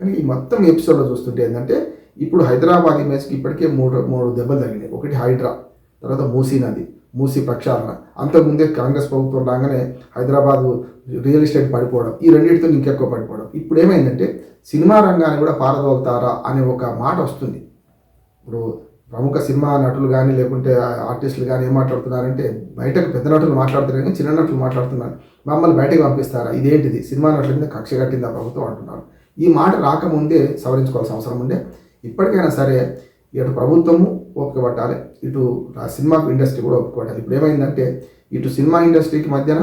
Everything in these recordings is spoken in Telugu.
కానీ ఈ మొత్తం ఎపిసోడ్లో చూస్తుంటే ఏంటంటే ఇప్పుడు హైదరాబాద్ ఇమేజ్కి ఇప్పటికే మూడు దెబ్బలు తగినాయి. ఒకటి హైడ్రా, తర్వాత మూసీ నది, మూసీ ప్రక్షాళన. అంతకుముందే కాంగ్రెస్ ప్రభుత్వం రాగానే హైదరాబాదు రియల్ ఎస్టేట్ పడిపోవడం, ఈ రెండింటితో ఇంకెక్కువ పడిపోవడం. ఇప్పుడు ఏమైందంటే సినిమా రంగాన్ని కూడా పారదోలుతారా అనే ఒక మాట వస్తుంది. ఇప్పుడు ప్రముఖ సినిమా నటులు కానీ లేకుంటే ఆర్టిస్టులు కానీ ఏం మాట్లాడుతున్నారంటే, బయటకు పెద్ద నటులు మాట్లాడుతున్నారు కానీ చిన్న నటులు మాట్లాడుతున్నారు, మమ్మల్ని బయటకు పంపిస్తారా, ఇదేంటిది సినిమా నటుల మీద కక్ష కట్టిందా ప్రభుత్వం అంటున్నారు. ఈ మాట రాకముందే సవరించుకోవాల్సిన అవసరం ఉండే. ఇప్పటికైనా సరే ఇటు ప్రభుత్వము ఓపిక పట్టాలి, ఇటు సినిమా ఇండస్ట్రీ కూడా ఓపిక పట్టాలి. ఇప్పుడు ఏమైందంటే ఇటు సినిమా ఇండస్ట్రీకి మధ్యన,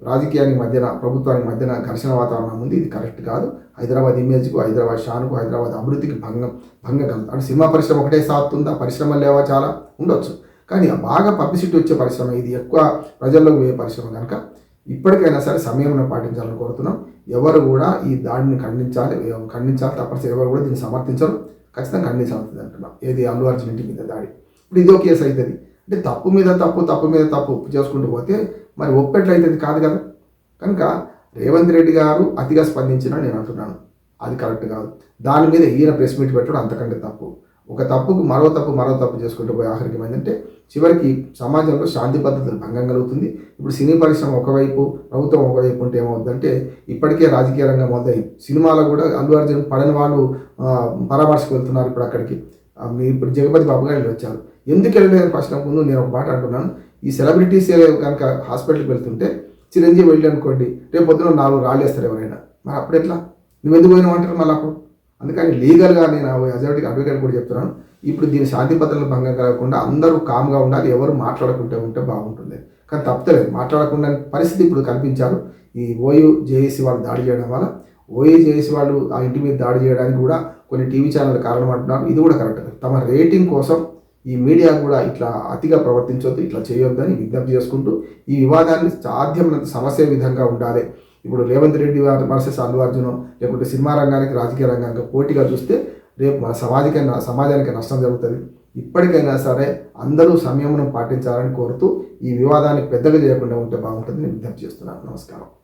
రాజకీయానికి మధ్యన, ప్రభుత్వానికి మధ్యన ఘర్షణ వాతావరణం ఉంది. ఇది కరెక్ట్ కాదు. హైదరాబాద్ ఇమేజ్కు, హైదరాబాద్ షాన్కు, హైదరాబాద్ అభివృద్ధికి భంగం కలుగుతుంది. అంటే సినిమా పరిశ్రమ ఒకటే సాగుతుందా, పరిశ్రమలు లేవా, చాలా ఉండొచ్చు, కానీ బాగా పబ్లిసిటీ వచ్చే పరిశ్రమ ఇది, ఎక్కువ ప్రజల్లోకి పోయే పరిశ్రమ కనుక ఇప్పటికైనా సరే సమయంలో పాటించాలని కోరుతున్నాం. ఎవరు కూడా ఈ దాడిని ఖండించాలి తప్పనిసరి. ఎవరు కూడా దీన్ని సమర్థించరు, ఖచ్చితంగా ఖండించాల్సింది అంటున్నాం. ఏది అల్లు అర్జున్ ఇంటి మీద దాడి. ఇప్పుడు ఇదో కేసు అవుతుంది అంటే తప్పు మీద తప్పు చేసుకుంటూ పోతే మరి ఒప్పెట్లయితుంది కాదు కదా. కనుక రేవంత్ రెడ్డి గారు అతిగా స్పందించినా నేను అంటున్నాను అది కరెక్ట్ కాదు. దాని మీద ఈయన ప్రెస్ మీట్ పెట్టడం అంతకంటే తప్పు. ఒక తప్పుకు మరో తప్పు చేసుకుంటూ పోయి ఆఖరికి ఏమైందంటే చివరికి సమాజంలో శాంతి పద్ధతులు భంగం కలుగుతుంది. ఇప్పుడు సినీ పరిశ్రమ ఒకవైపు, ప్రభుత్వం ఒకవైపు ఉంటే ఏమవుతుందంటే ఇప్పటికే రాజకీయ రంగం మొదలైంది. సినిమాలో కూడా అల్లు అర్జున్ పడని వాళ్ళు పరామర్శకు వెళ్తున్నారు. ఇప్పుడు అక్కడికి ఇప్పుడు జగపతి బాబు గారు వచ్చారు. ఎందుకు వెళ్ళలేదని ప్రశ్న ముందు నేను ఒక మాట అంటున్నాను. ఈ సెలబ్రిటీస్ కనుక హాస్పిటల్కి వెళ్తుంటే చిరంజీవి వెళ్ళి అనుకోండి, రేపు పొద్దున 4 రాళ్ళు వేస్తారు ఎవరైనా, మరి అప్పుడు ఎట్లా, నువ్వు ఎందుకు పోయినావు అంటారు మళ్ళీ అప్పుడు. అందుకని లీగల్గా నేను అడ్వకేట్ కూడా చెప్తున్నాను, ఇప్పుడు దీని శాంతి భద్రతలు భంగం కలగకుండా అందరూ కామ్గా ఉండాలి, ఎవరు ఉంటే బాగుంటుంది. కానీ తప్పలేదు, మాట్లాడకుండా పరిస్థితి ఇప్పుడు కల్పించారు. ఈ ఓయూ జేఏసీ వాళ్ళు దాడి చేయడం వల్ల ఓయూ జేఏసీ వాళ్ళు ఆ ఇంటి మీద దాడి చేయడానికి కూడా కొన్ని టీవీ ఛానల్ కారణం అంటున్నారు. ఇది కూడా కరెక్ట్. తమ రేటింగ్ కోసం ఈ మీడియా కూడా ఇట్లా అతిగా ప్రవర్తించొద్దు, ఇట్లా చేయొద్దని విజ్ఞప్తి చేసుకుంటూ ఈ వివాదాన్ని సాధ్యమైనంత సమస్య విధంగా ఉండాలి. ఇప్పుడు రేవంత్ రెడ్డి వర్సెస్ అల్లు అర్జున్, లేకుంటే సినిమా రంగానికి, రాజకీయ రంగానికి పోటీగా చూస్తే రేపు మన సమాజానికి నష్టం జరుగుతుంది. ఇప్పటికైనా సరే అందరూ సంయమనం పాటించాలని కోరుతూ ఈ వివాదాన్ని పెద్దగా చేయకుండా ఉంటే బాగుంటుందని విజ్ఞప్తి చేస్తున్నాను. నమస్కారం.